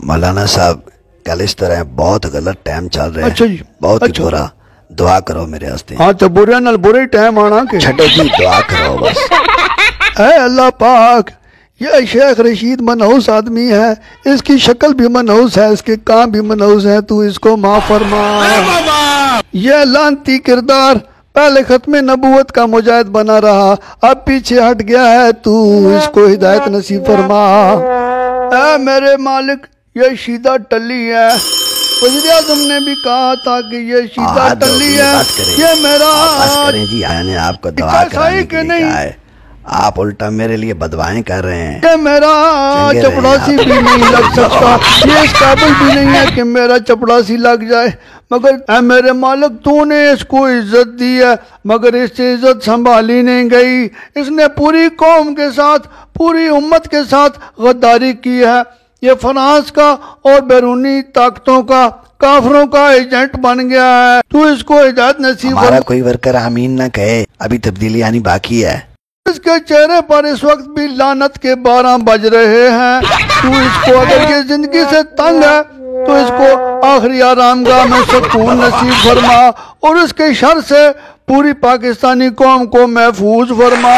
مولانا صاحب کل اس طرح بہت غلط ٹائم چل رہا ہے. اچھا جی. بہت ہی برا. دعا کرو میرے واسطے. ہاں تو برے نال برے ٹائم آنا کہ چھٹو جی دعا کرو بس. اے اللہ پاک یہ شیخ رشید منحوس آدمی ہے, اس کی شکل بھی منحوس ہے, اس کے کام بھی منحوس ہیں, تو اس کو معاف فرما. یہ لعنتی کردار پہلے ختم نبوت کا مجاہد بنا رہا, اب پیچھے ہٹ گیا ہے, تو اس کو ہدایت نصیب فرما. اے میرے مالک یہ شیدہ ٹلی ہے, وزیر اعظم نے بھی کہا تھا کہ یہ شیدہ ٹلی ہے, یہ میرا بس کریں جی, میں نے آپ کو دعا کرانے کے لیے کہا ہے, آپ الٹا میرے لیے بدوائیں کر رہے ہیں. کہ میرا چپڑاسی بھی نہیں لگ سکتا, یہ اس قابل بھی نہیں ہے کہ میرا چپڑاسی لگ جائے, مگر اے میرے مالک تو نے اس کو عزت دی ہے, مگر اس سے عزت سنبھالی نہیں گئی. اس نے پوری قوم کے ساتھ, پوری امت کے ساتھ غداری کی ہے. یہ فرانس کا اور بیرونی طاقتوں کا, کافروں کا ایجنٹ بن گیا ہے. تو اس کو ہدایت نصیب. ہمارا کوئی ورکر آمین نہ کہے, ابھی تبدیلی آنی باقی ہے. اس کے چہرے پر اس وقت بھی لعنت کے 12 بج رہے ہیں. تو اس کو اگر یہ زندگی سے تنگ ہے تو اس کو آخری آرام گاہ میں سکون نصیب فرما, اور اس کے شر سے پوری پاکستانی قوم کو محفوظ فرما.